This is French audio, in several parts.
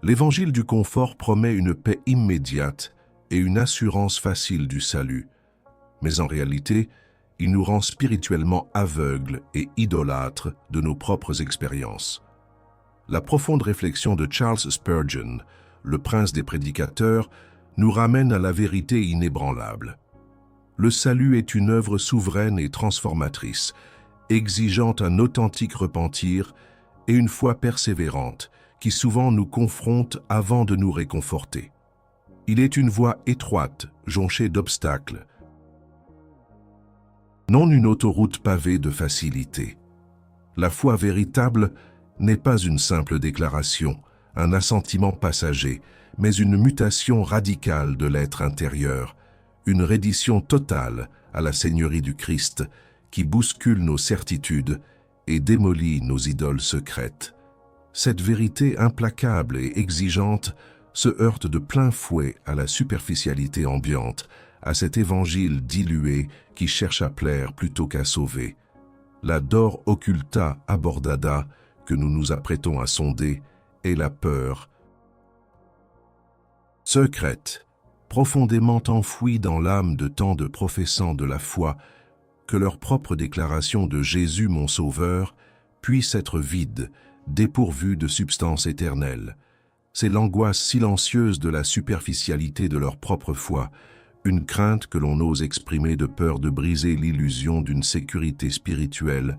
L'évangile du confort promet une paix immédiate et une assurance facile du salut, mais en réalité, il nous rend spirituellement aveugles et idolâtres de nos propres expériences. La profonde réflexion de Charles Spurgeon, le prince des prédicateurs, nous ramène à la vérité inébranlable. Le salut est une œuvre souveraine et transformatrice, exigeant un authentique repentir et une foi persévérante, qui souvent nous confronte avant de nous réconforter. Il est une voie étroite, jonchée d'obstacles, non une autoroute pavée de facilité. La foi véritable n'est pas une simple déclaration, un assentiment passager, mais une mutation radicale de l'être intérieur, une reddition totale à la Seigneurie du Christ qui bouscule nos certitudes et démolit nos idoles secrètes. Cette vérité implacable et exigeante se heurte de plein fouet à la superficialité ambiante, à cet évangile dilué qui cherche à plaire plutôt qu'à sauver. La dor occulta abordada que nous nous apprêtons à sonder est la peur secrète, profondément enfouie dans l'âme de tant de professants de la foi, que leur propre déclaration de Jésus mon Sauveur puisse être vide, dépourvue de substance éternelle. C'est l'angoisse silencieuse de la superficialité de leur propre foi, une crainte que l'on ose exprimer de peur de briser l'illusion d'une sécurité spirituelle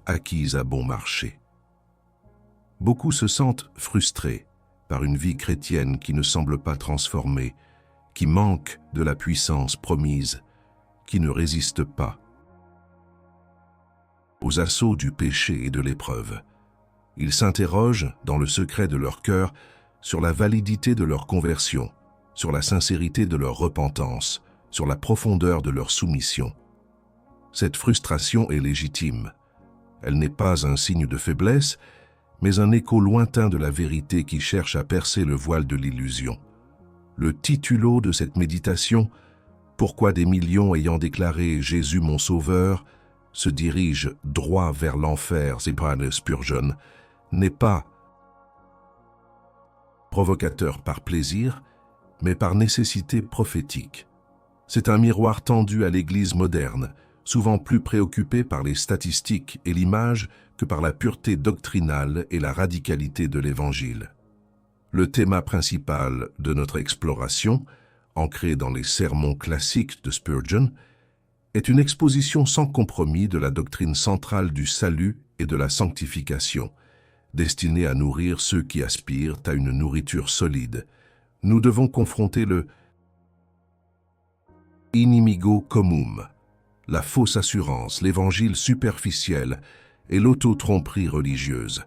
acquise à bon marché. Beaucoup se sentent frustrés par une vie chrétienne qui ne semble pas transformée, qui manque de la puissance promise, qui ne résiste pas aux assauts du péché et de l'épreuve. Ils s'interrogent, dans le secret de leur cœur, sur la validité de leur conversion, sur la sincérité de leur repentance, sur la profondeur de leur soumission. Cette frustration est légitime. Elle n'est pas un signe de faiblesse, mais un écho lointain de la vérité qui cherche à percer le voile de l'illusion. Le titulo de cette méditation, « Pourquoi des millions ayant déclaré « Jésus mon Sauveur » se dirigent droit vers l'enfer » de Spurgeon, n'est pas provocateur par plaisir, mais par nécessité prophétique. C'est un miroir tendu à l'Église moderne, souvent plus préoccupée par les statistiques et l'image que par la pureté doctrinale et la radicalité de l'Évangile. Le thème principal de notre exploration, ancré dans les sermons classiques de Spurgeon, est une exposition sans compromis de la doctrine centrale du salut et de la sanctification, destinée à nourrir ceux qui aspirent à une nourriture solide. Nous devons confronter le inimigo comum, la fausse assurance, l'évangile superficiel et l'auto-tromperie religieuse.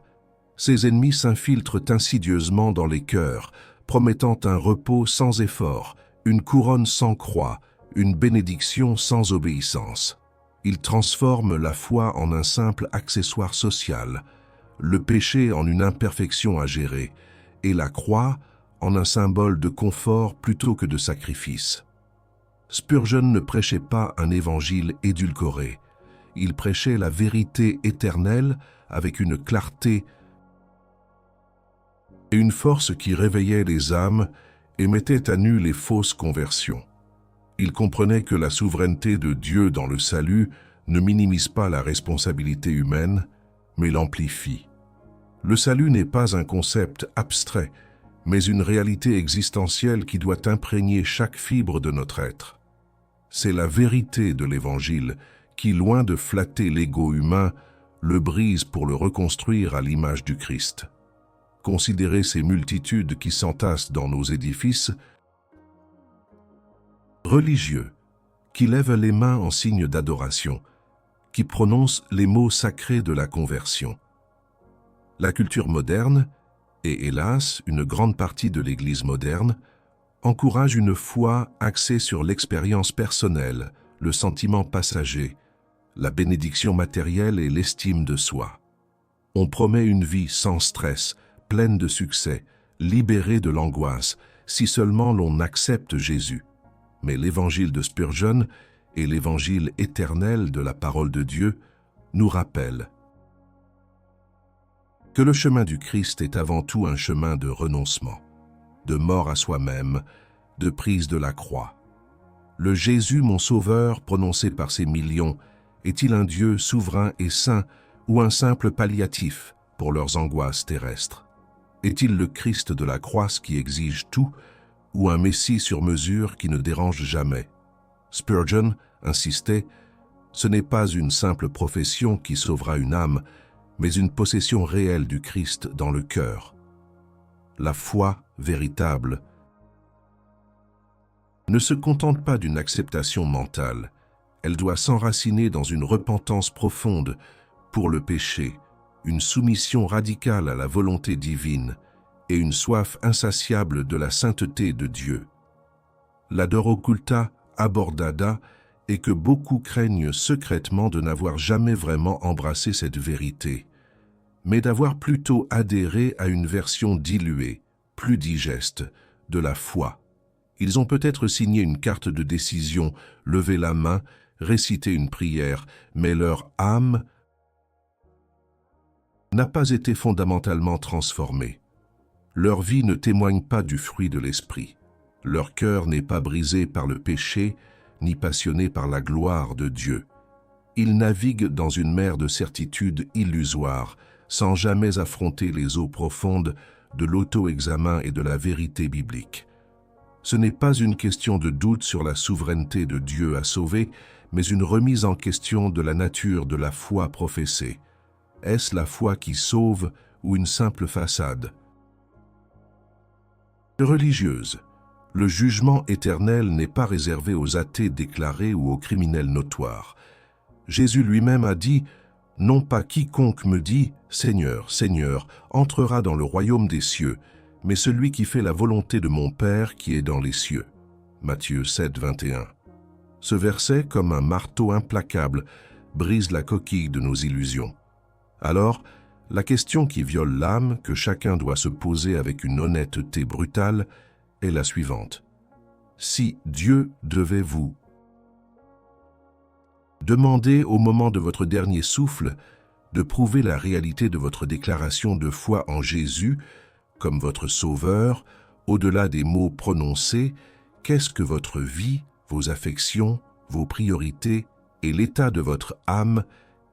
Ces ennemis s'infiltrent insidieusement dans les cœurs, promettant un repos sans effort, une couronne sans croix, une bénédiction sans obéissance. Ils transforment la foi en un simple accessoire social, le péché en une imperfection à gérer, et la croix en un symbole de confort plutôt que de sacrifice. Spurgeon ne prêchait pas un évangile édulcoré. Il prêchait la vérité éternelle avec une clarté et une force qui réveillait les âmes et mettait à nu les fausses conversions. Il comprenait que la souveraineté de Dieu dans le salut ne minimise pas la responsabilité humaine, mais l'amplifie. Le salut n'est pas un concept abstrait, mais une réalité existentielle qui doit imprégner chaque fibre de notre être. C'est la vérité de l'Évangile qui, loin de flatter l'ego humain, le brise pour le reconstruire à l'image du Christ. Considérez ces multitudes qui s'entassent dans nos édifices religieux, qui lèvent les mains en signe d'adoration, qui prononcent les mots sacrés de la conversion. La culture moderne, et hélas une grande partie de l'Église moderne, encourage une foi axée sur l'expérience personnelle, le sentiment passager, la bénédiction matérielle et l'estime de soi. On promet une vie sans stress, pleine de succès, libérée de l'angoisse, si seulement l'on accepte Jésus. Mais l'évangile de Spurgeon et l'évangile éternel de la parole de Dieu nous rappellent que le chemin du Christ est avant tout un chemin de renoncement, de mort à soi-même, de prise de la croix. Le Jésus, mon Sauveur, prononcé par ces millions, est-il un Dieu souverain et saint ou un simple palliatif pour leurs angoisses terrestres? Est-il le Christ de la croix qui exige tout ou un Messie sur mesure qui ne dérange jamais? Spurgeon insistait, ce n'est pas une simple profession qui sauvera une âme, mais une possession réelle du Christ dans le cœur. La foi véritable ne se contente pas d'une acceptation mentale, elle doit s'enraciner dans une repentance profonde pour le péché, une soumission radicale à la volonté divine et une soif insatiable de la sainteté de Dieu. La dor occulta abordada est que beaucoup craignent secrètement de n'avoir jamais vraiment embrassé cette vérité, mais d'avoir plutôt adhéré à une version diluée, plus digeste, de la foi. Ils ont peut-être signé une carte de décision, levé la main, récité une prière, mais leur âme n'a pas été fondamentalement transformée. Leur vie ne témoigne pas du fruit de l'esprit. Leur cœur n'est pas brisé par le péché, ni passionné par la gloire de Dieu. Ils naviguent dans une mer de certitude illusoire, sans jamais affronter les eaux profondes de l'auto-examen et de la vérité biblique. Ce n'est pas une question de doute sur la souveraineté de Dieu à sauver, mais une remise en question de la nature de la foi professée. Est-ce la foi qui sauve ou une simple façade? Religieuse. Le jugement éternel n'est pas réservé aux athées déclarés ou aux criminels notoires. Jésus lui-même a dit « Non pas quiconque me dit « Seigneur, Seigneur » entrera dans le royaume des cieux, mais celui qui fait la volonté de mon Père qui est dans les cieux. » Matthieu 7, 21. Ce verset, comme un marteau implacable, brise la coquille de nos illusions. Alors, la question qui viole l'âme, que chacun doit se poser avec une honnêteté brutale, est la suivante. Si Dieu devait vous demander au moment de votre dernier souffle de prouver la réalité de votre déclaration de foi en Jésus comme votre Sauveur, au-delà des mots prononcés, qu'est-ce que votre vie, vos affections, vos priorités et l'état de votre âme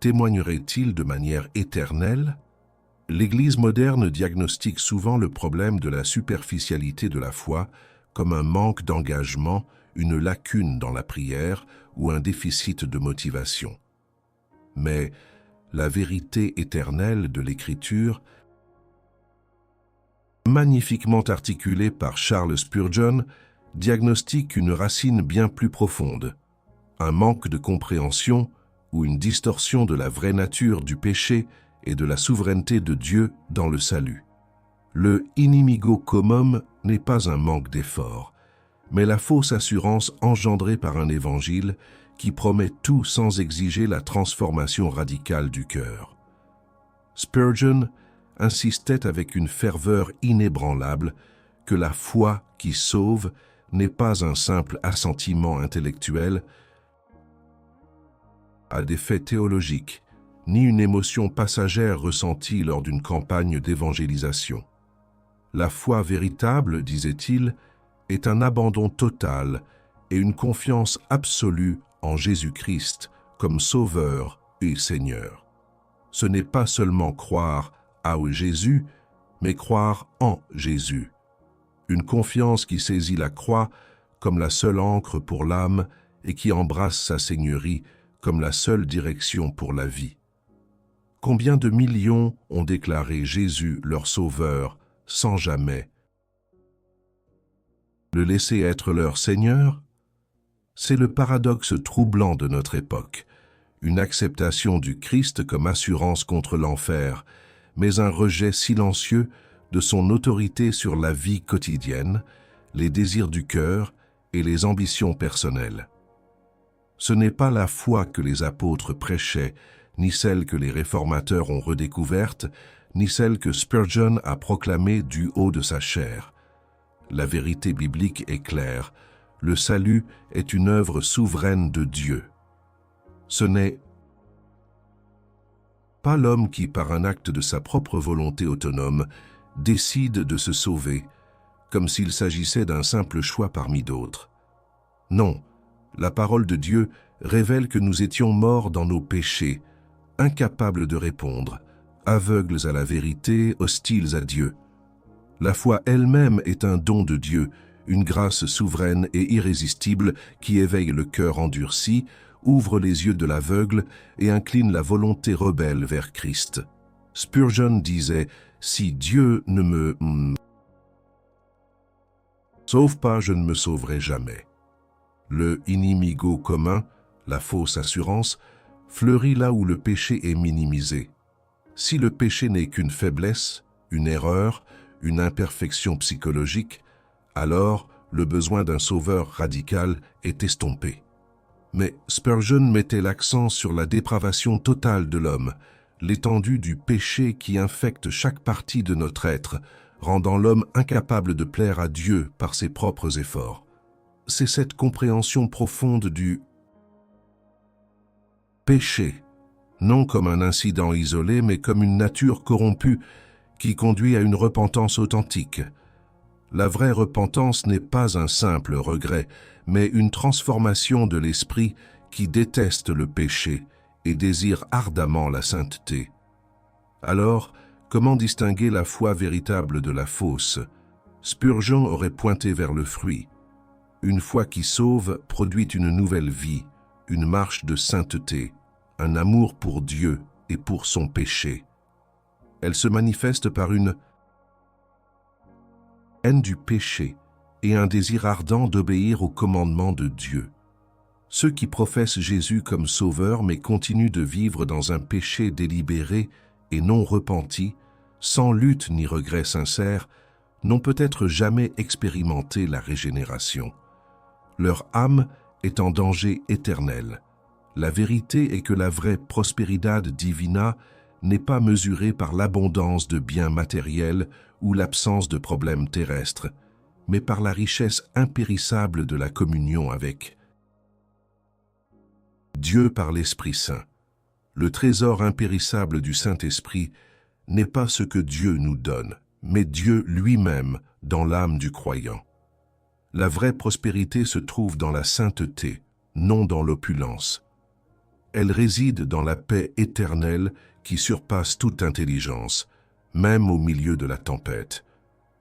témoigneraient-ils de manière éternelle? L'Église moderne diagnostique souvent le problème de la superficialité de la foi comme un manque d'engagement, une lacune dans la prière ou un déficit de motivation. Mais la vérité éternelle de l'Écriture, magnifiquement articulée par Charles Spurgeon, diagnostique une racine bien plus profonde, un manque de compréhension ou une distorsion de la vraie nature du péché et de la souveraineté de Dieu dans le salut. Le inimigo commum n'est pas un manque d'effort, mais la fausse assurance engendrée par un évangile qui promet tout sans exiger la transformation radicale du cœur. Spurgeon insistait avec une ferveur inébranlable que la foi qui sauve n'est pas un simple assentiment intellectuel à des faits théologiques, ni une émotion passagère ressentie lors d'une campagne d'évangélisation. La foi véritable, disait-il, est un abandon total et une confiance absolue en Jésus-Christ comme Sauveur et Seigneur. Ce n'est pas seulement croire à Jésus, mais croire en Jésus. Une confiance qui saisit la croix comme la seule ancre pour l'âme et qui embrasse sa seigneurie comme la seule direction pour la vie. Combien de millions ont déclaré Jésus leur Sauveur sans jamais le laisser être leur Seigneur? C'est le paradoxe troublant de notre époque, une acceptation du Christ comme assurance contre l'enfer, mais un rejet silencieux de son autorité sur la vie quotidienne, les désirs du cœur et les ambitions personnelles. Ce n'est pas la foi que les apôtres prêchaient, ni celle que les réformateurs ont redécouverte, ni celle que Spurgeon a proclamée du haut de sa chair. La vérité biblique est claire, le salut est une œuvre souveraine de Dieu. Ce n'est pas l'homme qui, par un acte de sa propre volonté autonome, décide de se sauver, comme s'il s'agissait d'un simple choix parmi d'autres. Non, la parole de Dieu révèle que nous étions morts dans nos péchés, incapables de répondre, aveugles à la vérité, hostiles à Dieu. La foi elle-même est un don de Dieu, une grâce souveraine et irrésistible qui éveille le cœur endurci, ouvre les yeux de l'aveugle et incline la volonté rebelle vers Christ. Spurgeon disait « Si Dieu ne me sauve pas, je ne me sauverai jamais ». Le inimigo commun, la fausse assurance, fleurit là où le péché est minimisé. Si le péché n'est qu'une faiblesse, une erreur, une imperfection psychologique, alors le besoin d'un sauveur radical est estompé. Mais Spurgeon mettait l'accent sur la dépravation totale de l'homme, l'étendue du péché qui infecte chaque partie de notre être, rendant l'homme incapable de plaire à Dieu par ses propres efforts. C'est cette compréhension profonde du péché, non comme un incident isolé, mais comme une nature corrompue qui conduit à une repentance authentique. La vraie repentance n'est pas un simple regret, mais une transformation de l'esprit qui déteste le péché et désire ardemment la sainteté. Alors, comment distinguer la foi véritable de la fausse? Spurgeon aurait pointé vers le fruit. Une foi qui sauve produit une nouvelle vie, une marche de sainteté, un amour pour Dieu et pour son péché. Elle se manifeste par une haine du péché et un désir ardent d'obéir aux commandements de Dieu. Ceux qui professent Jésus comme sauveur mais continuent de vivre dans un péché délibéré et non repenti, sans lutte ni regret sincère, n'ont peut-être jamais expérimenté la régénération. Leur âme est en danger éternel. La vérité est que la vraie prosperidad divina n'est pas mesurée par l'abondance de biens matériels ou l'absence de problèmes terrestres, mais par la richesse impérissable de la communion avec Dieu par l'Esprit Saint. Le trésor impérissable du Saint-Esprit n'est pas ce que Dieu nous donne, mais Dieu lui-même dans l'âme du croyant. La vraie prospérité se trouve dans la sainteté, non dans l'opulence. Elle réside dans la paix éternelle qui surpasse toute intelligence, même au milieu de la tempête.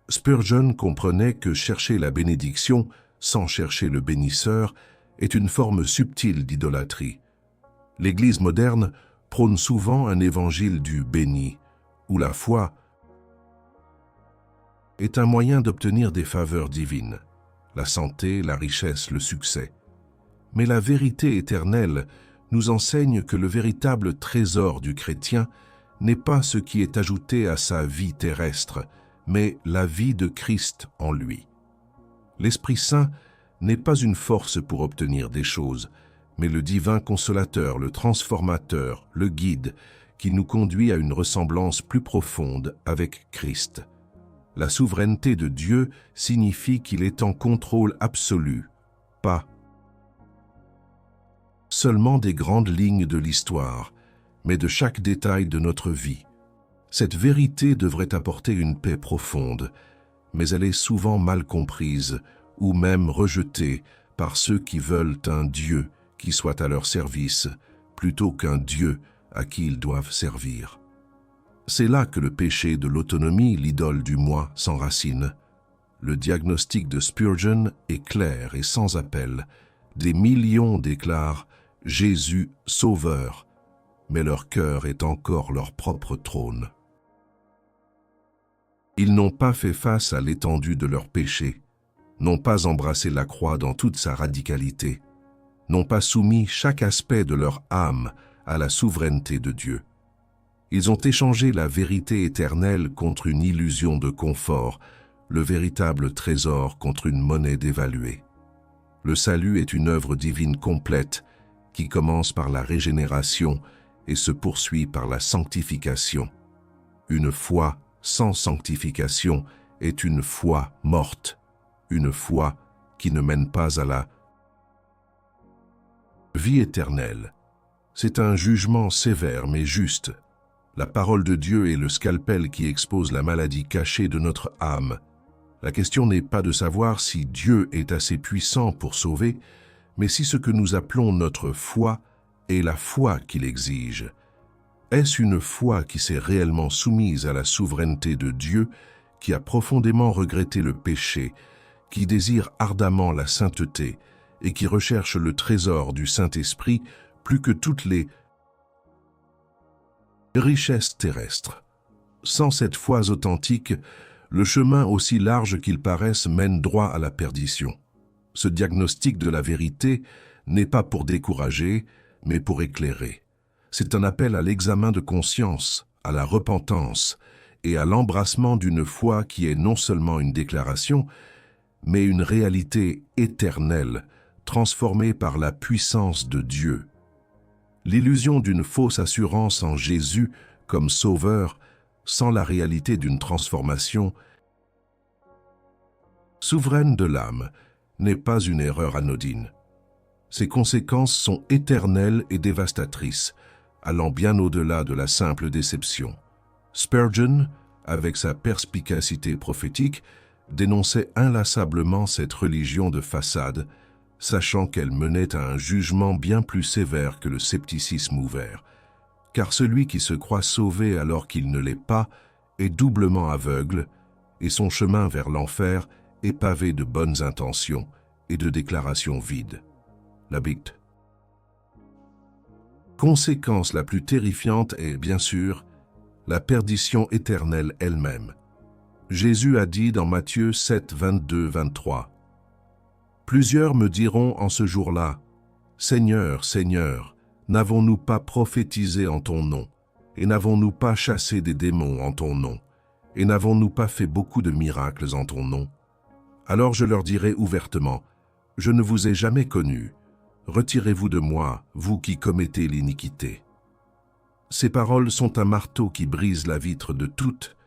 Spurgeon comprenait que chercher la bénédiction sans chercher le bénisseur est une forme subtile d'idolâtrie. L'Église moderne prône souvent un évangile du béni, où la foi est un moyen d'obtenir des faveurs divines, la santé, la richesse, le succès. Mais la vérité éternelle nous enseigne que le véritable trésor du chrétien n'est pas ce qui est ajouté à sa vie terrestre, mais la vie de Christ en lui. L'Esprit Saint n'est pas une force pour obtenir des choses, mais le divin consolateur, le transformateur, le guide, qui nous conduit à une ressemblance plus profonde avec Christ. La souveraineté de Dieu signifie qu'il est en contrôle absolu, pas seulement des grandes lignes de l'histoire, mais de chaque détail de notre vie. Cette vérité devrait apporter une paix profonde, mais elle est souvent mal comprise ou même rejetée par ceux qui veulent un Dieu qui soit à leur service, plutôt qu'un Dieu à qui ils doivent servir. C'est là que le péché de l'autonomie, l'idole du moi, s'enracine. Le diagnostic de Spurgeon est clair et sans appel. Des millions déclarent « Jésus sauveur », mais leur cœur est encore leur propre trône. Ils n'ont pas fait face à l'étendue de leurs péchés, n'ont pas embrassé la croix dans toute sa radicalité, n'ont pas soumis chaque aspect de leur âme à la souveraineté de Dieu. Ils ont échangé la vérité éternelle contre une illusion de confort, le véritable trésor contre une monnaie dévaluée. Le salut est une œuvre divine complète qui commence par la régénération et se poursuit par la sanctification. Une foi sans sanctification est une foi morte, une foi qui ne mène pas à la vie éternelle. C'est un jugement sévère mais juste. La parole de Dieu est le scalpel qui expose la maladie cachée de notre âme. La question n'est pas de savoir si Dieu est assez puissant pour sauver, mais si ce que nous appelons notre foi est la foi qu'il exige. Est-ce une foi qui s'est réellement soumise à la souveraineté de Dieu, qui a profondément regretté le péché, qui désire ardemment la sainteté et qui recherche le trésor du Saint-Esprit plus que toutes les richesses terrestres? Sans cette foi authentique, le chemin, aussi large qu'il paraisse, mène droit à la perdition. Ce diagnostic de la vérité n'est pas pour décourager, mais pour éclairer. C'est un appel à l'examen de conscience, à la repentance et à l'embrassement d'une foi qui est non seulement une déclaration, mais une réalité éternelle, transformée par la puissance de Dieu. L'illusion d'une fausse assurance en Jésus comme sauveur, sans la réalité d'une transformation souveraine de l'âme, n'est pas une erreur anodine. Ses conséquences sont éternelles et dévastatrices, allant bien au-delà de la simple déception. Spurgeon, avec sa perspicacité prophétique, dénonçait inlassablement cette religion de façade, sachant qu'elle menait à un jugement bien plus sévère que le scepticisme ouvert. Car celui qui se croit sauvé alors qu'il ne l'est pas est doublement aveugle, et son chemin vers l'enfer est pavé de bonnes intentions et de déclarations vides. La Bible. Conséquence la plus terrifiante est, bien sûr, la perdition éternelle elle-même. Jésus a dit dans Matthieu 7, 22-23, « Plusieurs me diront en ce jour-là, « Seigneur, Seigneur, n'avons-nous pas prophétisé en ton nom, et n'avons-nous pas chassé des démons en ton nom, et n'avons-nous pas fait beaucoup de miracles en ton nom? Alors je leur dirai ouvertement, « Je ne vous ai jamais connus. Retirez-vous de moi, vous qui commettez l'iniquité. » Ces paroles sont un marteau qui brise la vitre de toute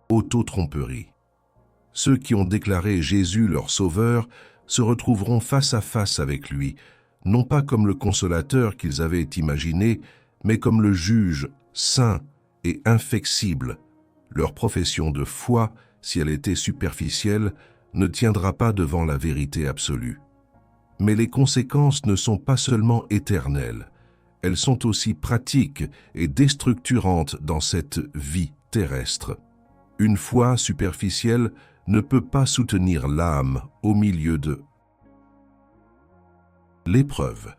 auto-tromperie. Ceux qui ont déclaré Jésus leur sauveur se retrouveront face à face avec lui, non pas comme le consolateur qu'ils avaient imaginé, mais comme le juge saint et inflexible. Leur profession de foi, si elle était superficielle, ne tiendra pas devant la vérité absolue. Mais les conséquences ne sont pas seulement éternelles, elles sont aussi pratiques et déstructurantes dans cette vie terrestre. Une foi superficielle ne peut pas soutenir l'âme au milieu de l'épreuve.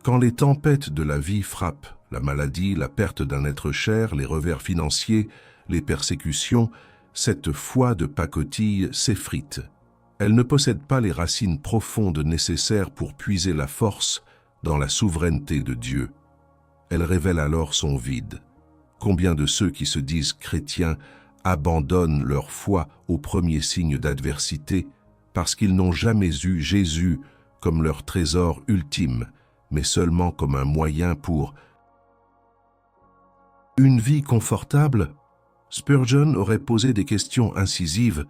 Quand les tempêtes de la vie frappent, la maladie, la perte d'un être cher, les revers financiers, les persécutions, cette foi de pacotille s'effrite. Elle ne possède pas les racines profondes nécessaires pour puiser la force dans la souveraineté de Dieu. Elle révèle alors son vide. Combien de ceux qui se disent chrétiens abandonnent leur foi au premier signe d'adversité parce qu'ils n'ont jamais eu Jésus comme leur trésor ultime, mais seulement comme un moyen pour une vie confortable? Spurgeon aurait posé des questions incisives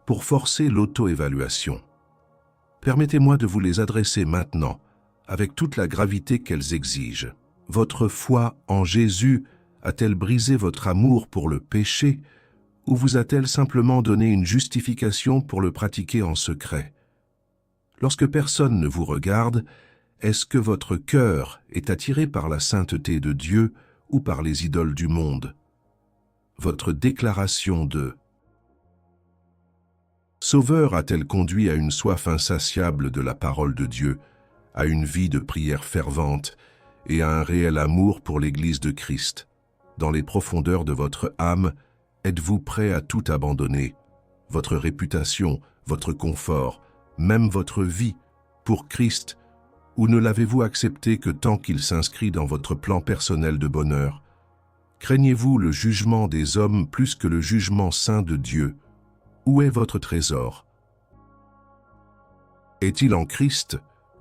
pour forcer l'auto-évaluation. Permettez-moi de vous les adresser maintenant, avec toute la gravité qu'elles exigent. Votre foi en Jésus a-t-elle brisé votre amour pour le péché, ou vous a-t-elle simplement donné une justification pour le pratiquer en secret? Lorsque personne ne vous regarde, est-ce que votre cœur est attiré par la sainteté de Dieu ou par les idoles du monde? Votre déclaration de Sauveur a-t-elle conduit à une soif insatiable de la parole de Dieu, à une vie de prière fervente et à un réel amour pour l'Église de Christ? Dans les profondeurs de votre âme, êtes-vous prêt à tout abandonner, votre réputation, votre confort, même votre vie, pour Christ, ou ne l'avez-vous accepté que tant qu'il s'inscrit dans votre plan personnel de bonheur? Craignez-vous le jugement des hommes plus que le jugement saint de Dieu? Où est votre trésor? Est-il en Christ,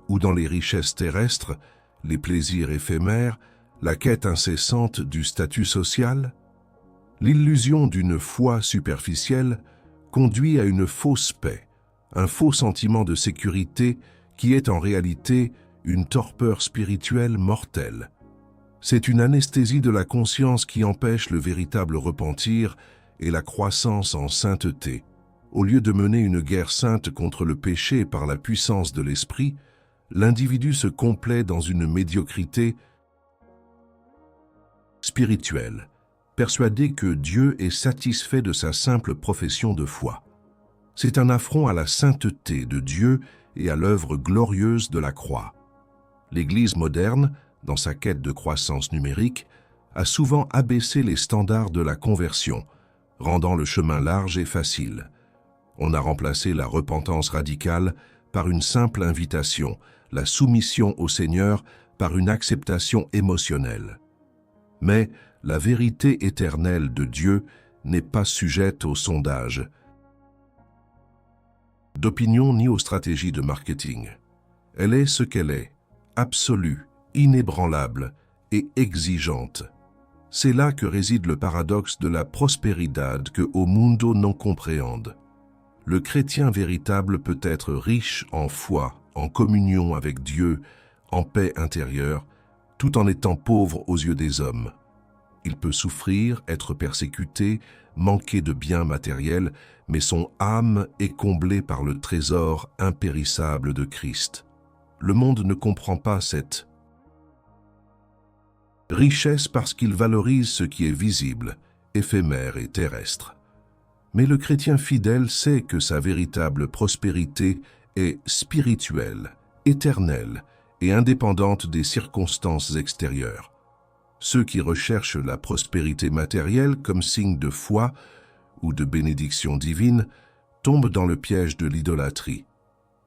ou dans les richesses terrestres, les plaisirs éphémères, la quête incessante du statut social? L'illusion d'une foi superficielle conduit à une fausse paix, un faux sentiment de sécurité qui est en réalité une torpeur spirituelle mortelle. C'est une anesthésie de la conscience qui empêche le véritable repentir et la croissance en sainteté. Au lieu de mener une guerre sainte contre le péché par la puissance de l'esprit, l'individu se complaît dans une médiocrité spirituelle, persuadé que Dieu est satisfait de sa simple profession de foi. C'est un affront à la sainteté de Dieu et à l'œuvre glorieuse de la croix. L'Église moderne, dans sa quête de croissance numérique, a souvent abaissé les standards de la conversion, rendant le chemin large et facile. On a remplacé la repentance radicale par une simple invitation, la soumission au Seigneur par une acceptation émotionnelle. Mais la vérité éternelle de Dieu n'est pas sujette au sondage d'opinion ni aux stratégies de marketing. Elle est ce qu'elle est, absolue, inébranlable et exigeante. C'est là que réside le paradoxe de la prosperidad que O Mundo non compréhende. Le chrétien véritable peut être riche en foi, en communion avec Dieu, en paix intérieure, tout en étant pauvre aux yeux des hommes. Il peut souffrir, être persécuté, manquer de biens matériels, mais son âme est comblée par le trésor impérissable de Christ. Le monde ne comprend pas cette richesse parce qu'il valorise ce qui est visible, éphémère et terrestre. Mais le chrétien fidèle sait que sa véritable prospérité est spirituelle, éternelle et indépendante des circonstances extérieures. Ceux qui recherchent la prospérité matérielle comme signe de foi ou de bénédiction divine tombent dans le piège de l'idolâtrie.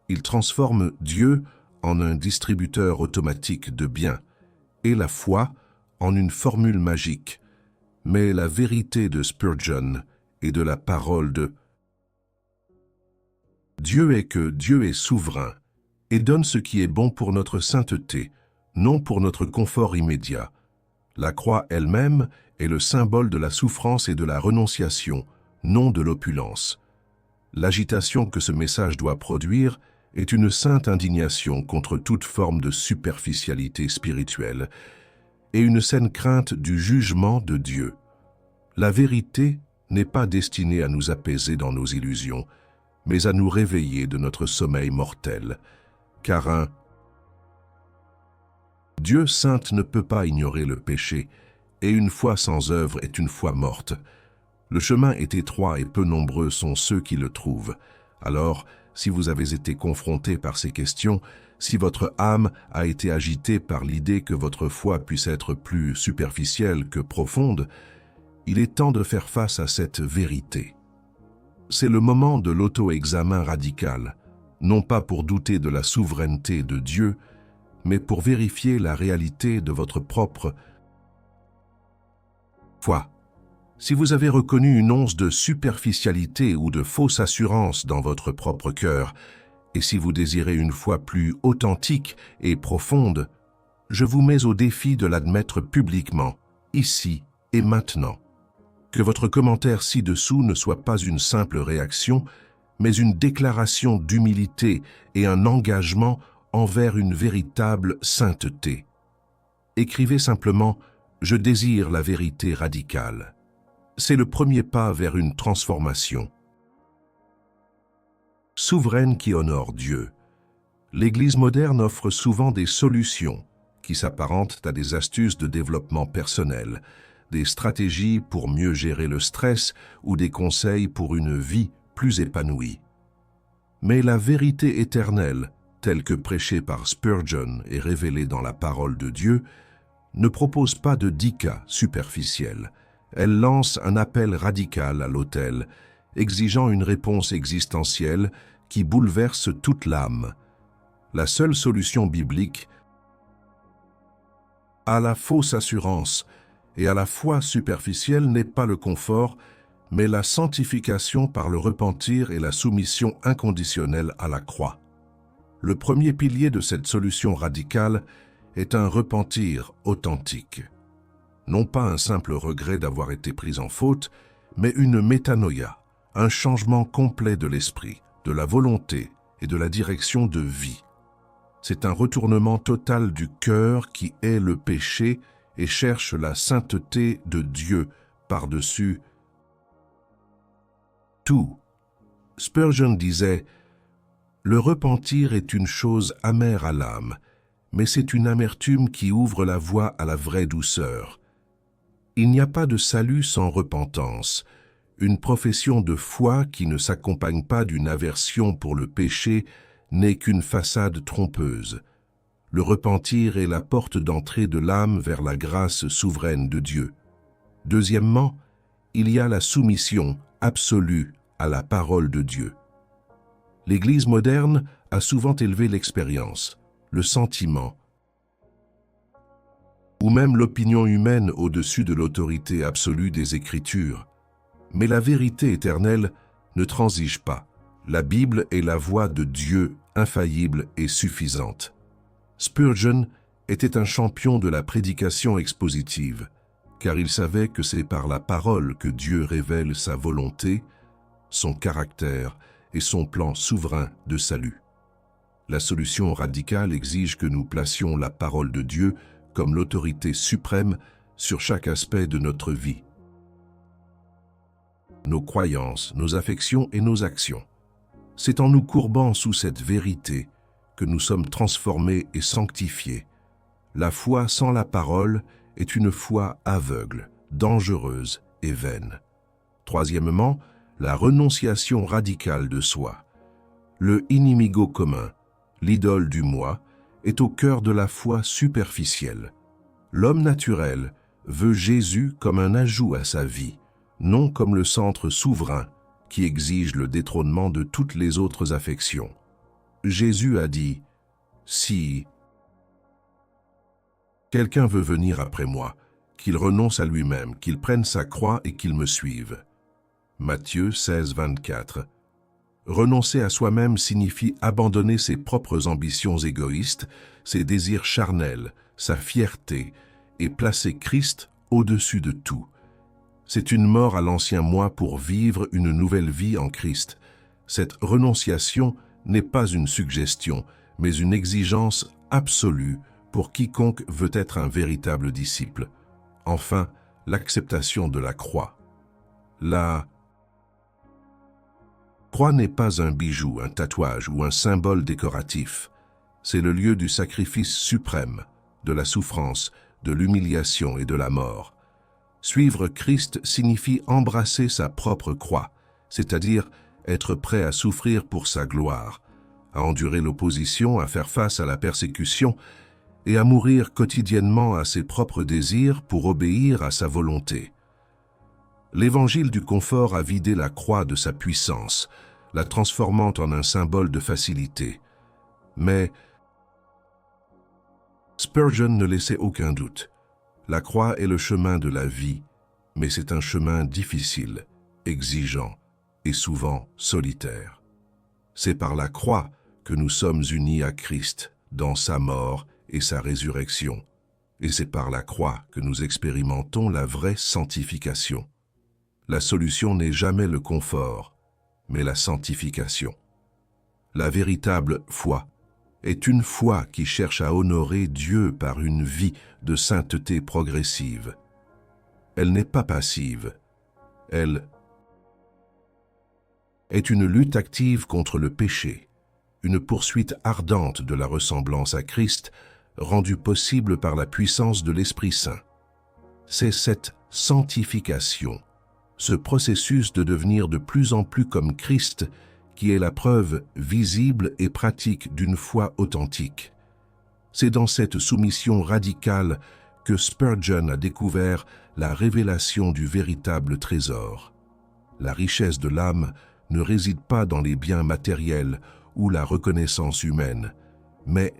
Ils transforment Dieu en un distributeur automatique de biens et la foi en une formule magique. Mais la vérité de Spurgeon et de la parole de Dieu est que Dieu est souverain et donne ce qui est bon pour notre sainteté, non pour notre confort immédiat. La croix elle-même est le symbole de la souffrance et de la renonciation, non de l'opulence. L'agitation que ce message doit produire est une sainte indignation contre toute forme de superficialité spirituelle et une saine crainte du jugement de Dieu. La vérité n'est pas destinée à nous apaiser dans nos illusions, mais à nous réveiller de notre sommeil mortel, car un Dieu saint ne peut pas ignorer le péché, et une foi sans œuvre est une foi morte. Le chemin est étroit et peu nombreux sont ceux qui le trouvent. Alors, si vous avez été confronté par ces questions, si votre âme a été agitée par l'idée que votre foi puisse être plus superficielle que profonde, il est temps de faire face à cette vérité. C'est le moment de l'auto-examen radical, non pas pour douter de la souveraineté de Dieu, mais pour vérifier la réalité de votre propre foi. Si vous avez reconnu une once de superficialité ou de fausse assurance dans votre propre cœur, et si vous désirez une foi plus authentique et profonde, je vous mets au défi de l'admettre publiquement, ici et maintenant. Que votre commentaire ci-dessous ne soit pas une simple réaction, mais une déclaration d'humilité et un engagement envers une véritable sainteté. Écrivez simplement « Je désire la vérité radicale ». C'est le premier pas vers une transformation souveraine qui honore Dieu. L'Église moderne offre souvent des solutions qui s'apparentent à des astuces de développement personnel, des stratégies pour mieux gérer le stress ou des conseils pour une vie plus épanouie. Mais la vérité éternelle, telle que prêchée par Spurgeon et révélée dans la parole de Dieu, ne propose pas de dika superficiel. Elle lance un appel radical à l'autel, exigeant une réponse existentielle qui bouleverse toute l'âme. La seule solution biblique à la fausse assurance et à la foi superficielle n'est pas le confort, mais la sanctification par le repentir et la soumission inconditionnelle à la croix. Le premier pilier de cette solution radicale est un repentir authentique. Non pas un simple regret d'avoir été pris en faute, mais une métanoïa, un changement complet de l'esprit, de la volonté et de la direction de vie. C'est un retournement total du cœur qui hait le péché et cherche la sainteté de Dieu par-dessus tout. Spurgeon disait « Le repentir est une chose amère à l'âme, mais c'est une amertume qui ouvre la voie à la vraie douceur. Il n'y a pas de salut sans repentance. Une profession de foi qui ne s'accompagne pas d'une aversion pour le péché n'est qu'une façade trompeuse. Le repentir est la porte d'entrée de l'âme vers la grâce souveraine de Dieu. Deuxièmement, il y a la soumission absolue à la parole de Dieu. L'Église moderne a souvent élevé l'expérience, le sentiment, ou même l'opinion humaine au-dessus de l'autorité absolue des Écritures. Mais la vérité éternelle ne transige pas. La Bible est la voix de Dieu infaillible et suffisante. Spurgeon était un champion de la prédication expositive, car il savait que c'est par la parole que Dieu révèle sa volonté, son caractère et son plan souverain de salut. La solution radicale exige que nous placions la parole de Dieu comme l'autorité suprême sur chaque aspect de notre vie. Nos croyances, nos affections et nos actions. C'est en nous courbant sous cette vérité que nous sommes transformés et sanctifiés. La foi sans la parole est une foi aveugle, dangereuse et vaine. Troisièmement, la renonciation radicale de soi. Le inimigo commun, l'idole du moi, est au cœur de la foi superficielle. L'homme naturel veut Jésus comme un ajout à sa vie, non comme le centre souverain qui exige le détrônement de toutes les autres affections. Jésus a dit « Si quelqu'un veut venir après moi, qu'il renonce à lui-même, qu'il prenne sa croix et qu'il me suive. » Matthieu 16, 24. Renoncer à soi-même signifie abandonner ses propres ambitions égoïstes, ses désirs charnels, sa fierté, et placer Christ au-dessus de tout. C'est une mort à l'ancien moi pour vivre une nouvelle vie en Christ. Cette renonciation n'est pas une suggestion, mais une exigence absolue pour quiconque veut être un véritable disciple. Enfin, l'acceptation de la croix. La croix n'est pas un bijou, un tatouage ou un symbole décoratif. C'est le lieu du sacrifice suprême, de la souffrance, de l'humiliation et de la mort. Suivre Christ signifie embrasser sa propre croix, c'est-à-dire être prêt à souffrir pour sa gloire, à endurer l'opposition, à faire face à la persécution et à mourir quotidiennement à ses propres désirs pour obéir à sa volonté. L'évangile du confort a vidé la croix de sa puissance, la transformant en un symbole de facilité. Mais Spurgeon ne laissait aucun doute. La croix est le chemin de la vie, mais c'est un chemin difficile, exigeant et souvent solitaire. C'est par la croix que nous sommes unis à Christ dans sa mort et sa résurrection, et c'est par la croix que nous expérimentons la vraie sanctification. La solution n'est jamais le confort, mais la sanctification. La véritable foi est une foi qui cherche à honorer Dieu par une vie de sainteté progressive. Elle n'est pas passive, elle est une lutte active contre le péché, une poursuite ardente de la ressemblance à Christ rendue possible par la puissance de l'Esprit Saint. C'est cette sanctification, ce processus de devenir de plus en plus comme Christ, qui est la preuve visible et pratique d'une foi authentique. C'est dans cette soumission radicale que Spurgeon a découvert la révélation du véritable trésor. La richesse de l'âme ne réside pas dans les biens matériels ou la reconnaissance humaine, mais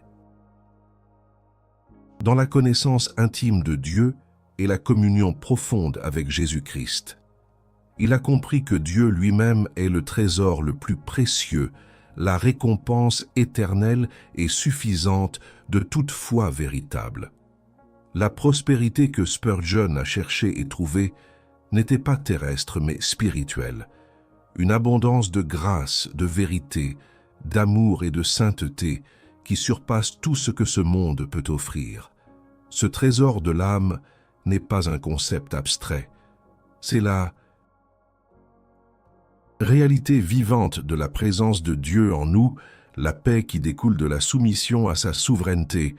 dans la connaissance intime de Dieu et la communion profonde avec Jésus-Christ. Il a compris que Dieu lui-même est le trésor le plus précieux, la récompense éternelle et suffisante de toute foi véritable. La prospérité que Spurgeon a cherchée et trouvée n'était pas terrestre mais spirituelle. Une abondance de grâce, de vérité, d'amour et de sainteté qui surpasse tout ce que ce monde peut offrir. Ce trésor de l'âme n'est pas un concept abstrait. C'est la réalité vivante de la présence de Dieu en nous, la paix qui découle de la soumission à sa souveraineté,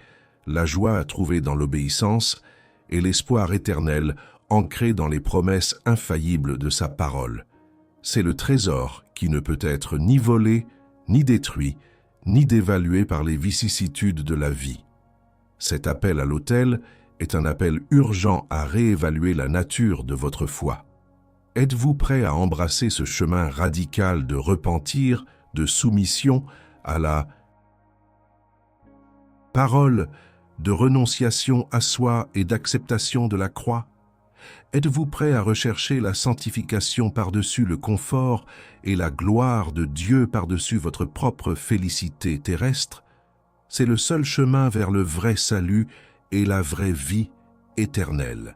la joie à trouver dans l'obéissance et l'espoir éternel ancré dans les promesses infaillibles de sa parole. C'est le trésor qui ne peut être ni volé, ni détruit, ni dévalué par les vicissitudes de la vie. Cet appel à l'autel est un appel urgent à réévaluer la nature de votre foi. Êtes-vous prêt à embrasser ce chemin radical de repentir, de soumission à la parole, de renonciation à soi et d'acceptation de la croix? Êtes-vous prêt à rechercher la sanctification par-dessus le confort et la gloire de Dieu par-dessus votre propre félicité terrestre? C'est le seul chemin vers le vrai salut et la vraie vie éternelle.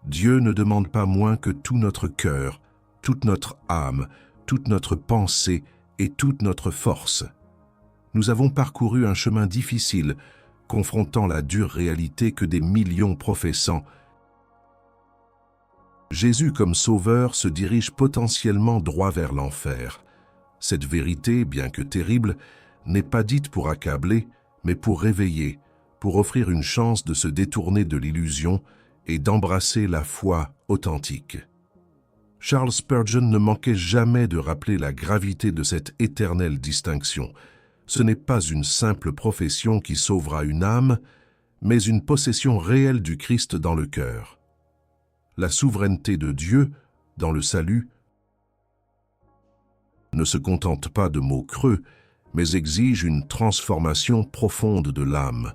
Dieu ne demande pas moins que tout notre cœur, toute notre âme, toute notre pensée et toute notre force. Nous avons parcouru un chemin difficile, confrontant la dure réalité que des millions professant Jésus comme sauveur se dirige potentiellement droit vers l'enfer. Cette vérité, bien que terrible, n'est pas dite pour accabler, mais pour réveiller, pour offrir une chance de se détourner de l'illusion et d'embrasser la foi authentique. Charles Spurgeon ne manquait jamais de rappeler la gravité de cette éternelle distinction. Ce n'est pas une simple profession qui sauvera une âme, mais une possession réelle du Christ dans le cœur. La souveraineté de Dieu, dans le salut, ne se contente pas de mots creux, mais exige une transformation profonde de l'âme,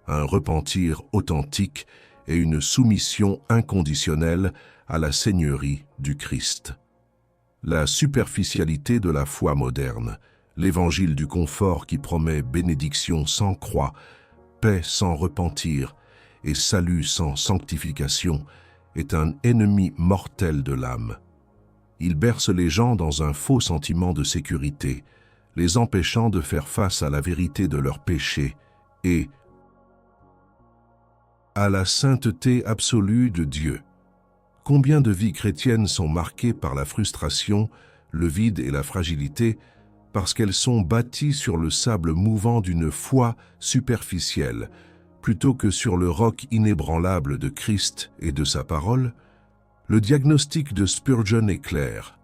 un repentir authentique et une soumission inconditionnelle à la seigneurie du Christ. La superficialité de la foi moderne, l'évangile du confort qui promet bénédiction sans croix, paix sans repentir et salut sans sanctification, est un ennemi mortel de l'âme. Il berce les gens dans un faux sentiment de sécurité, les empêchant de faire face à la vérité de leurs péchés et à la sainteté absolue de Dieu. Combien de vies chrétiennes sont marquées par la frustration, le vide et la fragilité parce qu'elles sont bâties sur le sable mouvant d'une foi superficielle, plutôt que sur le roc inébranlable de Christ et de sa parole? Le diagnostic de Spurgeon est clair.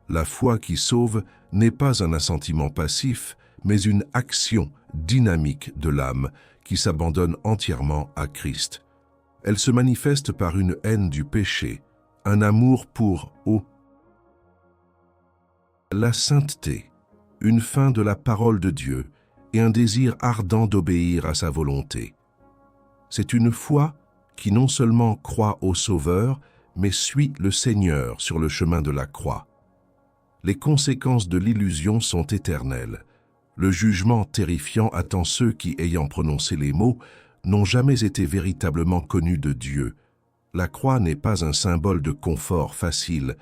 La foi qui sauve n'est pas un assentiment passif, mais une action dynamique de l'âme qui s'abandonne entièrement à Christ. Elle se manifeste par une haine du péché, un amour pour la sainteté, une faim de la parole de Dieu et un désir ardent d'obéir à sa volonté. C'est une foi qui non seulement croit au Sauveur, mais suit le Seigneur sur le chemin de la croix. Les conséquences de l'illusion sont éternelles. Le jugement terrifiant attend ceux qui, ayant prononcé les mots, n'ont jamais été véritablement connus de Dieu. La croix n'est pas un symbole de confort facile,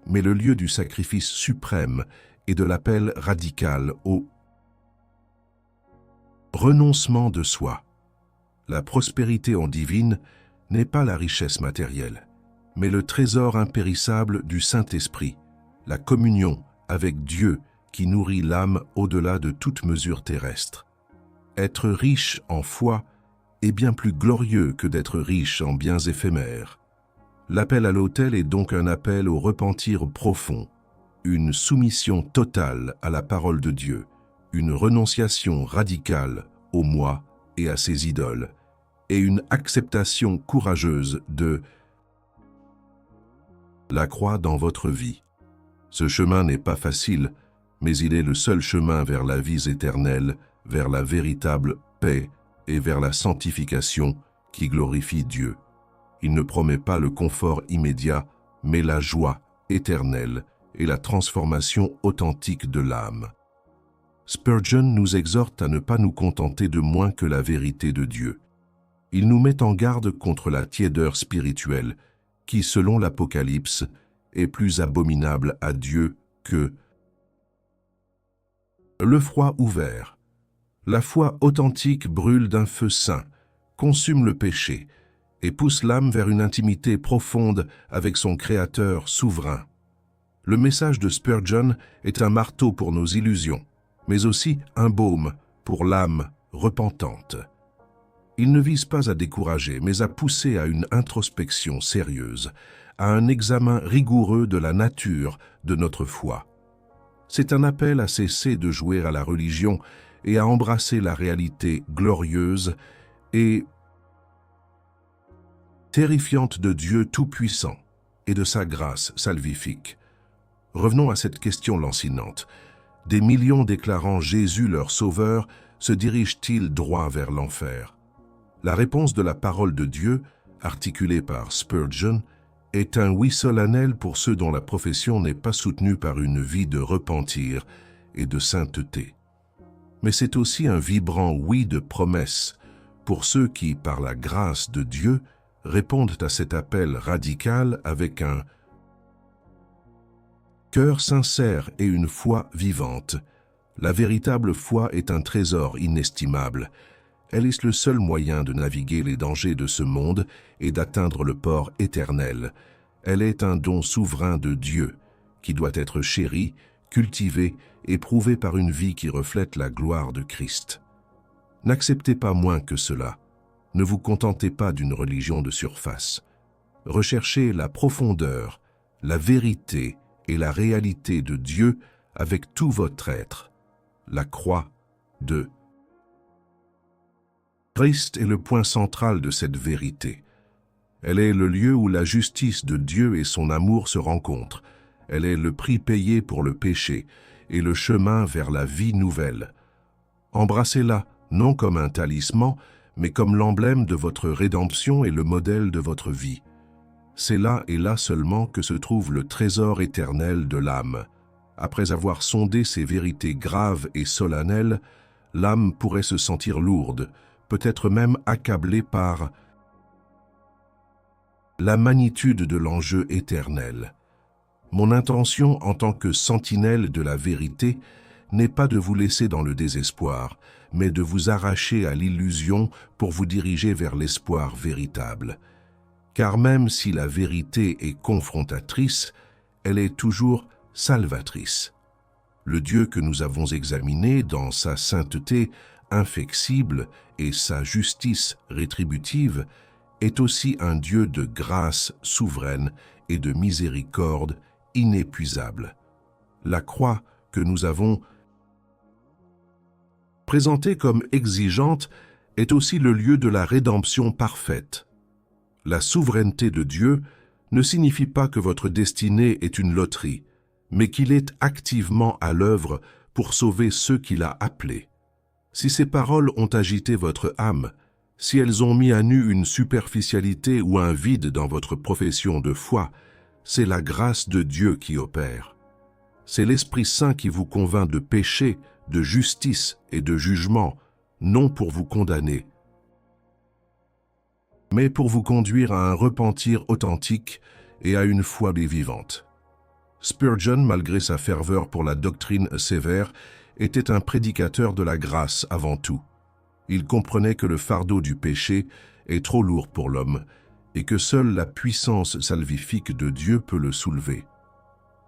mais le lieu du sacrifice suprême et de l'appel radical au renoncement de soi. La prospérité en divine n'est pas la richesse matérielle, mais le trésor impérissable du Saint-Esprit, la communion avec Dieu qui nourrit l'âme au-delà de toute mesure terrestre. Être riche en foi est bien plus glorieux que d'être riche en biens éphémères. L'appel à l'autel est donc un appel au repentir profond, une soumission totale à la parole de Dieu, une renonciation radicale au moi et à ses idoles, et une acceptation courageuse de la croix dans votre vie. Ce chemin n'est pas facile, mais il est le seul chemin vers la vie éternelle, vers la véritable paix et vers la sanctification qui glorifie Dieu. Il ne promet pas le confort immédiat, mais la joie éternelle et la transformation authentique de l'âme. Spurgeon nous exhorte à ne pas nous contenter de moins que la vérité de Dieu. Il nous met en garde contre la tiédeur spirituelle, qui, selon l'Apocalypse, est plus abominable à Dieu que le froid ouvert. La foi authentique brûle d'un feu saint, consume le péché et pousse l'âme vers une intimité profonde avec son Créateur souverain. Le message de Spurgeon est un marteau pour nos illusions, mais aussi un baume pour l'âme repentante. Il ne vise pas à décourager, mais à pousser à une introspection sérieuse, à un examen rigoureux de la nature de notre foi. C'est un appel à cesser de jouer à la religion et à embrasser la réalité glorieuse et terrifiante de Dieu Tout-Puissant et de sa grâce salvifique. Revenons à cette question lancinante. Des millions déclarant Jésus leur sauveur se dirigent-ils droit vers l'enfer? La réponse de la parole de Dieu, articulée par Spurgeon, est un oui solennel pour ceux dont la profession n'est pas soutenue par une vie de repentir et de sainteté. Mais c'est aussi un vibrant oui de promesse pour ceux qui, par la grâce de Dieu, répondent à cet appel radical avec un cœur sincère et une foi vivante. La véritable foi est un trésor inestimable. Elle est le seul moyen de naviguer les dangers de ce monde et d'atteindre le port éternel. Elle est un don souverain de Dieu, qui doit être chéri, cultivé et prouvé par une vie qui reflète la gloire de Christ. N'acceptez pas moins que cela. Ne vous contentez pas d'une religion de surface. Recherchez la profondeur, la vérité et la réalité de Dieu avec tout votre être. La croix de Christ est le point central de cette vérité. Elle est le lieu où la justice de Dieu et son amour se rencontrent. Elle est le prix payé pour le péché et le chemin vers la vie nouvelle. Embrassez-la non comme un talisman, mais comme l'emblème de votre rédemption et le modèle de votre vie. C'est là et là seulement que se trouve le trésor éternel de l'âme. Après avoir sondé ces vérités graves et solennelles, l'âme pourrait se sentir lourde, peut-être même accablée par la magnitude de l'enjeu éternel. Mon intention en tant que sentinelle de la vérité n'est pas de vous laisser dans le désespoir, mais de vous arracher à l'illusion pour vous diriger vers l'espoir véritable. Car même si la vérité est confrontatrice, elle est toujours salvatrice. Le Dieu que nous avons examiné dans sa sainteté inflexible et sa justice rétributive est aussi un Dieu de grâce souveraine et de miséricorde inépuisable. La croix que nous avons présentée comme exigeante est aussi le lieu de la rédemption parfaite. La souveraineté de Dieu ne signifie pas que votre destinée est une loterie, mais qu'il est activement à l'œuvre pour sauver ceux qu'il a appelés. Si ces paroles ont agité votre âme, si elles ont mis à nu une superficialité ou un vide dans votre profession de foi, c'est la grâce de Dieu qui opère. C'est l'Esprit Saint qui vous convainc de péché, de justice et de jugement, non pour vous condamner, mais pour vous conduire à un repentir authentique et à une foi vivante. Spurgeon, malgré sa ferveur pour la doctrine sévère, était un prédicateur de la grâce avant tout. Il comprenait que le fardeau du péché est trop lourd pour l'homme et que seule la puissance salvifique de Dieu peut le soulever.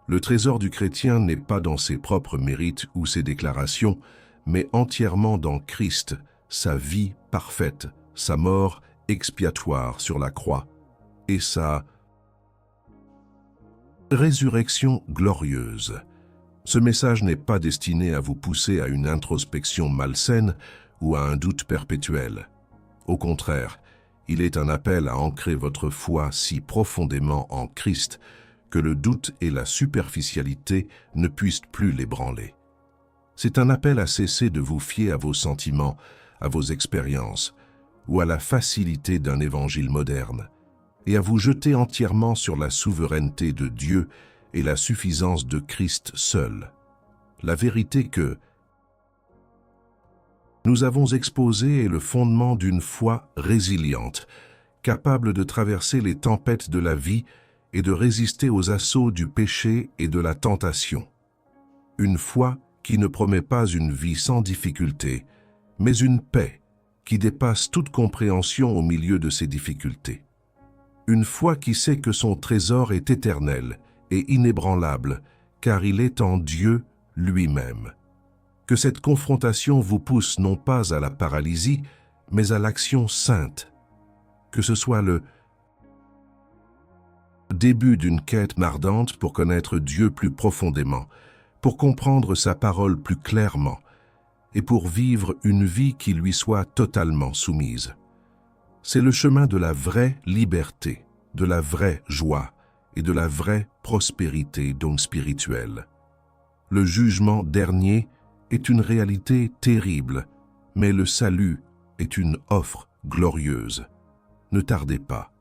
Le trésor du chrétien n'est pas dans ses propres mérites ou ses déclarations, mais entièrement dans Christ, sa vie parfaite, sa mort expiatoire sur la croix et sa résurrection glorieuse. Ce message n'est pas destiné à vous pousser à une introspection malsaine ou à un doute perpétuel. Au contraire, il est un appel à ancrer votre foi si profondément en Christ que le doute et la superficialité ne puissent plus l'ébranler. C'est un appel à cesser de vous fier à vos sentiments, à vos expériences ou à la facilité d'un évangile moderne, et à vous jeter entièrement sur la souveraineté de Dieu et la suffisance de Christ seul. La vérité que nous avons exposée est le fondement d'une foi résiliente, capable de traverser les tempêtes de la vie et de résister aux assauts du péché et de la tentation. Une foi qui ne promet pas une vie sans difficulté, mais une paix qui dépasse toute compréhension au milieu de ses difficultés. Une foi qui sait que son trésor est éternel et inébranlable, car il est en Dieu lui-même. Que cette confrontation vous pousse non pas à la paralysie, mais à l'action sainte. Que ce soit le début d'une quête ardente pour connaître Dieu plus profondément, pour comprendre sa parole plus clairement, et pour vivre une vie qui lui soit totalement soumise. C'est le chemin de la vraie liberté, de la vraie joie et de la vraie prospérité donc spirituelle. Le jugement dernier est une réalité terrible, mais le salut est une offre glorieuse. Ne tardez pas.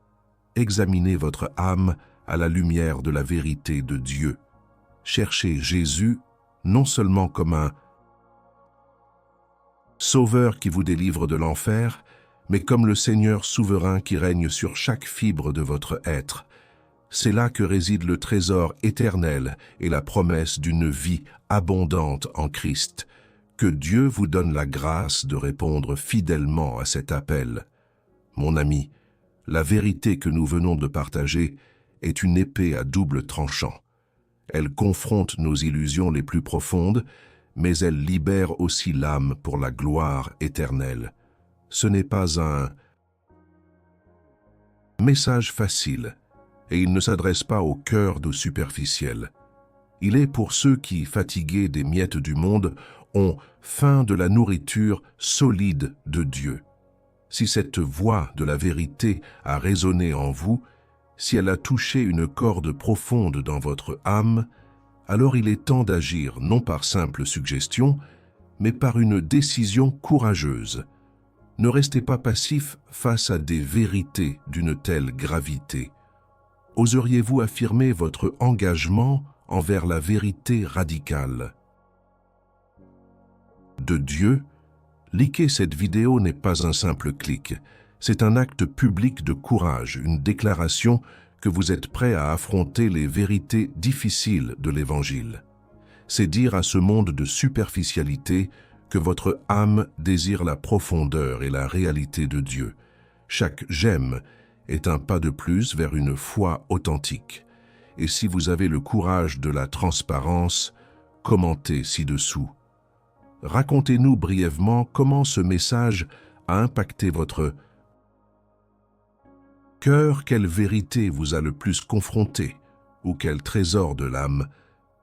Examinez votre âme à la lumière de la vérité de Dieu. Cherchez Jésus non seulement comme un Sauveur qui vous délivre de l'enfer, mais comme le Seigneur souverain qui règne sur chaque fibre de votre être. C'est là que réside le trésor éternel et la promesse d'une vie abondante en Christ. Que Dieu vous donne la grâce de répondre fidèlement à cet appel. Mon ami, la vérité que nous venons de partager est une épée à double tranchant. Elle confronte nos illusions les plus profondes, mais elle libère aussi l'âme pour la gloire éternelle. Ce n'est pas un message facile, et il ne s'adresse pas au cœur de superficiel. Il est pour ceux qui, fatigués des miettes du monde, ont faim de la nourriture solide de Dieu. Si cette voix de la vérité a résonné en vous, si elle a touché une corde profonde dans votre âme, alors il est temps d'agir non par simple suggestion, mais par une décision courageuse. Ne restez pas passif face à des vérités d'une telle gravité. Oseriez-vous affirmer votre engagement envers la vérité radicale de Dieu? Liker cette vidéo n'est pas un simple clic. C'est un acte public de courage, une déclaration que vous êtes prêt à affronter les vérités difficiles de l'Évangile. C'est dire à ce monde de superficialité que votre âme désire la profondeur et la réalité de Dieu. Chaque j'aime est un pas de plus vers une foi authentique. Et si vous avez le courage de la transparence, commentez ci-dessous. Racontez-nous brièvement comment ce message a impacté votre cœur, quelle vérité vous a le plus confronté ou quel trésor de l'âme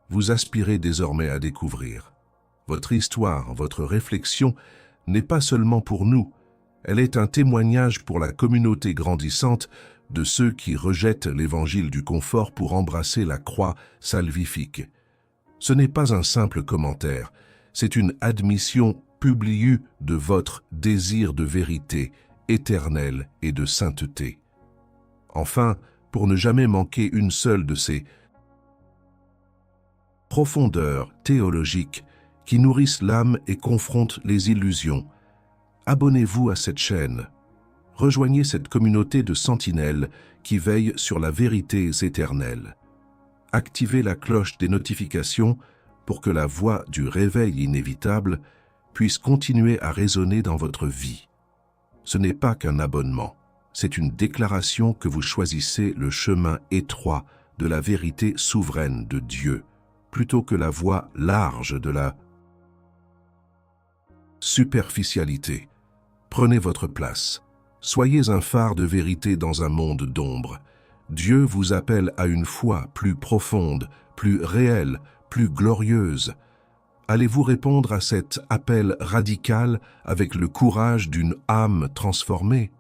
vous aspirez désormais à découvrir. Votre histoire, votre réflexion n'est pas seulement pour nous, elle est un témoignage pour la communauté grandissante de ceux qui rejettent l'évangile du confort pour embrasser la croix salvifique. Ce n'est pas un simple commentaire, c'est une admission publique de votre désir de vérité éternelle et de sainteté. Enfin, pour ne jamais manquer une seule de ces profondeurs théologiques qui nourrissent l'âme et confrontent les illusions, abonnez-vous à cette chaîne. Rejoignez cette communauté de sentinelles qui veillent sur la vérité éternelle. Activez la cloche des notifications pour que la voix du réveil inévitable puisse continuer à résonner dans votre vie. Ce n'est pas qu'un abonnement, c'est une déclaration que vous choisissez le chemin étroit de la vérité souveraine de Dieu, plutôt que la voie large de la superficialité. Prenez votre place. Soyez un phare de vérité dans un monde d'ombre. Dieu vous appelle à une foi plus profonde, plus réelle, plus glorieuse. Allez-vous répondre à cet appel radical avec le courage d'une âme transformée?